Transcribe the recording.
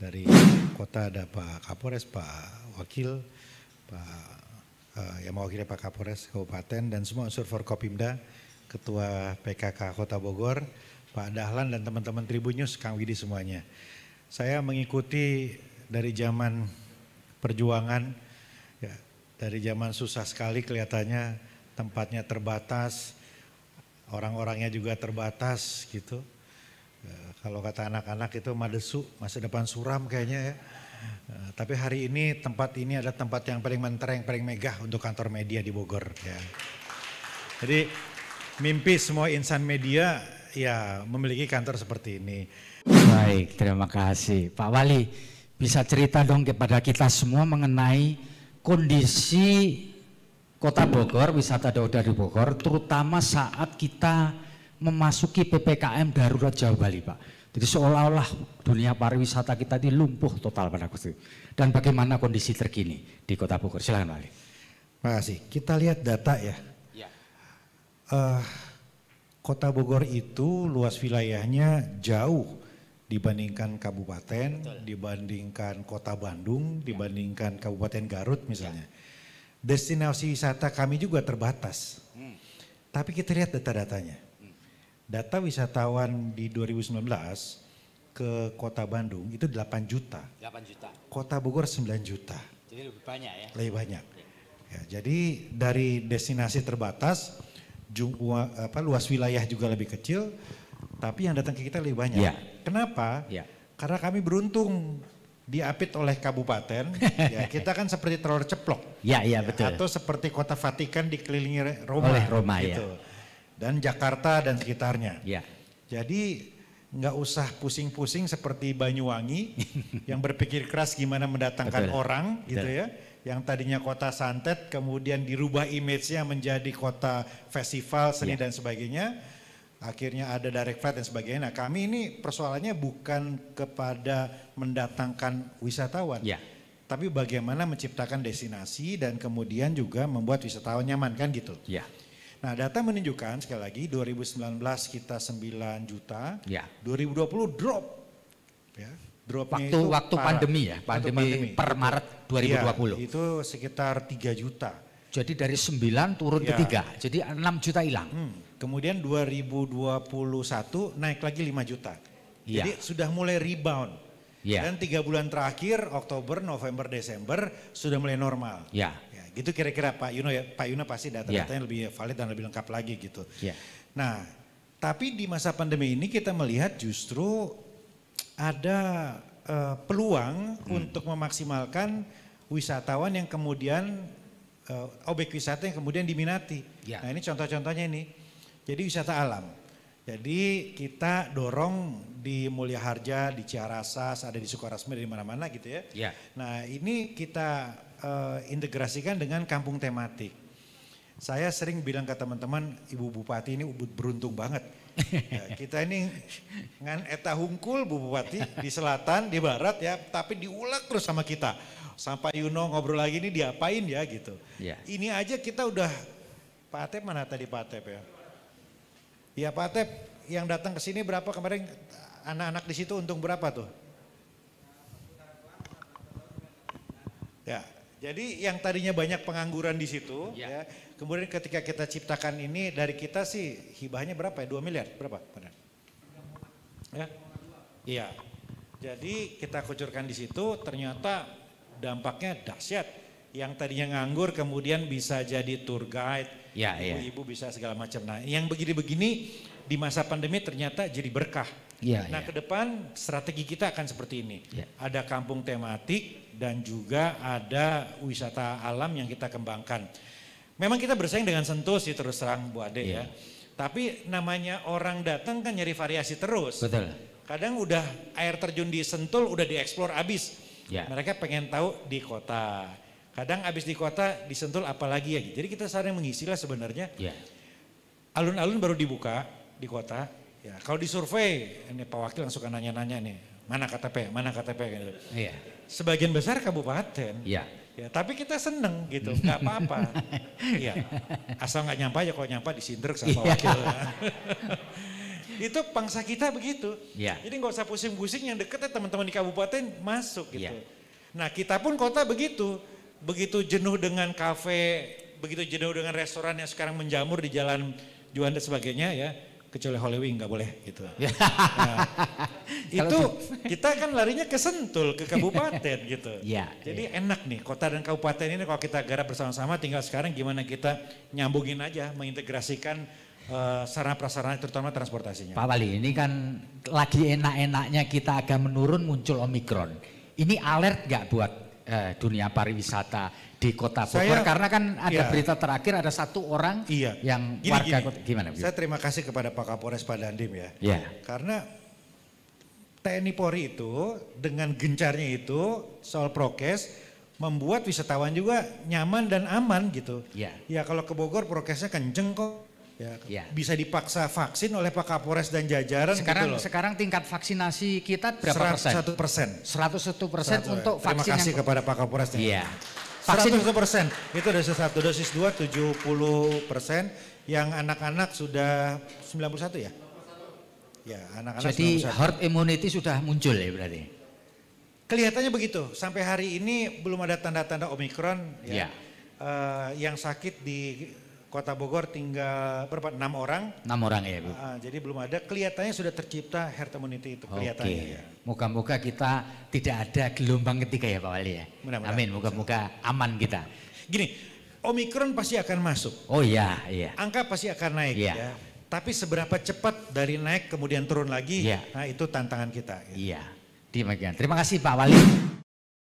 Dari kota ada Pak Kapolres, Pak Wakil, yang mewakili Pak Kapolres Kabupaten dan semua unsur Forkopimda, Ketua PKK Kota Bogor, Pak Dahlan dan teman-teman Tribunnews, Kang Widi semuanya. Saya mengikuti dari zaman perjuangan, ya, dari zaman susah sekali kelihatannya, tempatnya terbatas, orang-orangnya juga terbatas gitu. Kalau kata anak-anak itu madesu, masa depan suram kayaknya ya. Tapi hari ini tempat ini adalah tempat yang paling mentereng, paling megah untuk kantor media di Bogor. Ya. Jadi mimpi semua insan media ya memiliki kantor seperti ini. Baik, terima kasih. Pak Wali, bisa cerita dong kepada kita semua mengenai kondisi Kota Bogor, wisata daerah di Bogor, terutama saat kita memasuki PPKM darurat Jawa Bali, Pak. Jadi seolah-olah dunia pariwisata kita ini lumpuh total pada waktu itu. Dan bagaimana kondisi terkini di Kota Bogor? Silakan, Wali. Terima kasih. Kita lihat data ya. Kota Bogor itu luas wilayahnya jauh dibandingkan kabupaten, dibandingkan Kota Bandung, dibandingkan Kabupaten Garut misalnya. Destinasi wisata kami juga terbatas. Tapi kita lihat data-datanya. Data wisatawan di 2019 ke Kota Bandung itu 8 juta. 8 juta. Kota Bogor 9 juta. Jadi lebih banyak ya? Lebih banyak. Ya, jadi dari destinasi terbatas, luas wilayah juga lebih kecil, tapi yang datang ke kita lebih banyak. Ya. Kenapa? Ya. Karena kami beruntung diapit oleh kabupaten, ya kita kan seperti telur ceplok. Ya, betul. Atau seperti kota Vatikan dikelilingi Roma. Oleh Roma, gitu. ya. Dan Jakarta dan sekitarnya. Ya. Jadi nggak usah pusing-pusing seperti Banyuwangi yang berpikir keras gimana mendatangkan orang gitu ya. Yang tadinya kota santet kemudian dirubah image-nya menjadi kota festival, seni dan sebagainya. Akhirnya ada direct flight dan sebagainya. Nah kami ini persoalannya bukan kepada mendatangkan wisatawan. Tapi bagaimana menciptakan destinasi dan kemudian juga membuat wisatawan nyaman kan gitu. Nah data menunjukkan sekali lagi 2019 kita 9 juta, 2020 drop. Ya, dropnya Waktu pandemi ya, pandemi per Maret 2020. Ya, itu sekitar 3 juta. Jadi dari 9 turun ke 3, jadi 6 juta hilang. Kemudian 2021 naik lagi 5 juta. Jadi sudah mulai rebound. Dan 3 bulan terakhir Oktober, November, Desember sudah mulai normal. Gitu kira-kira Pak Yuno ya, Pak Yuno pasti data-datanya lebih valid dan lebih lengkap lagi gitu. Nah, tapi di masa pandemi ini kita melihat justru ada peluang untuk memaksimalkan wisatawan yang kemudian objek wisata yang kemudian diminati. Nah ini contoh-contohnya ini. Jadi wisata alam. Jadi kita dorong di Mulia Harja, di Ciarasas, ada di Sukarasmi, di mana-mana gitu ya. Nah ini kita integrasikan dengan kampung tematik. Saya sering bilang ke teman-teman, Ibu Bupati ini beruntung banget. Ya, kita ini ngan eta hungkul Bu Bupati di selatan, di barat ya, tapi diulang terus sama kita. Sampai Yuno ngobrol lagi ini diapain ya gitu. Ini aja kita udah, Pak Atep mana tadi Pak Atep ya? Ya Pak Atep yang datang ke sini berapa kemarin anak-anak di situ untung berapa tuh? Ya. Jadi yang tadinya banyak pengangguran di situ, ya. Kemudian ketika kita ciptakan ini dari kita sih hibahnya berapa ya? 2 miliar berapa? Ya, iya. Jadi kita kucurkan di situ, ternyata dampaknya dahsyat. Yang tadinya nganggur kemudian bisa jadi tour guide, ibu-ibu bisa segala macam. Nah, yang begini-begini di masa pandemi ternyata jadi berkah. Nah, ke depan strategi kita akan seperti ini. Ada kampung tematik dan juga ada wisata alam yang kita kembangkan. Memang kita bersaing dengan Sentul sih terus terang Bu Ade ya. Tapi namanya orang datang kan nyari variasi terus. Kadang udah air terjun di Sentul udah dieksplor abis. Mereka pengen tahu di kota. Kadang abis di kota di Sentul apalagi ya. Jadi kita sering mengisi lah sebenarnya. Alun-alun baru dibuka di kota. Ya, kalau disurvei, ini Pak Wakil langsung nanya-nanya nih, mana KTP gitu. Sebagian besar kabupaten. Ya, tapi kita seneng gitu, nggak apa-apa. Asal nggak nyampe aja, kalau nyampe disindrek sama Pak Wakil. Itu pangsa kita begitu. Ya. Jadi nggak usah pusing-pusing, yang deket teman-teman di kabupaten masuk gitu. Ya. Nah kita pun kota begitu. Begitu jenuh dengan kafe, begitu jenuh dengan restoran yang sekarang menjamur di Jalan Juanda dan sebagainya ya. Kecuali Holy Wing nggak boleh gitu. Nah, itu kita kan larinya ke Sentul, ke kabupaten gitu. Ya, jadi enak nih kota dan kabupaten ini kalau kita garap bersama-sama, tinggal sekarang gimana kita nyambungin aja, mengintegrasikan sarana prasarana terutama transportasinya. Pak Wali, ini kan lagi enak-enaknya kita agak menurun, muncul Omikron. Ini alert nggak buat dunia pariwisata di Kota Bogor? Karena kan ada berita terakhir ada 1 orang yang warga kota. Gimana? Saya terima kasih kepada Pak Kapolres Pak Dandim ya. Karena TNI Polri itu dengan gencarnya itu soal prokes membuat wisatawan juga nyaman dan aman gitu. Ya kalau ke Bogor prokesnya kenceng kok. Ya. Bisa dipaksa vaksin oleh Pak Kapolres dan jajaran. Sekarang tingkat vaksinasi kita berapa persen? 100%. 101% untuk vaksin. Terima kasih kepada Pak Kapolres. Iya. Vaksin 100%. Itu dosis 1, dosis 2 70%. Yang anak-anak sudah 91 ya? Ya, anak-anak. Jadi 91. Herd immunity sudah muncul ya berarti? Kelihatannya begitu. Sampai hari ini belum ada tanda-tanda Omikron. Ya. Yang sakit di Kota Bogor tinggal berapa? 6 orang. 6 orang ya Bu. Jadi belum ada, kelihatannya sudah tercipta herd immunity itu kelihatannya. Ya. Moga-moga kita tidak ada gelombang ketiga ya Pak Wali ya. Amin, moga-moga aman kita. Gini, Omikron pasti akan masuk. Oh iya. Angka pasti akan naik ya. Tapi seberapa cepat dari naik kemudian turun lagi, nah itu tantangan kita. Iya, demikian. Terima kasih Pak Wali.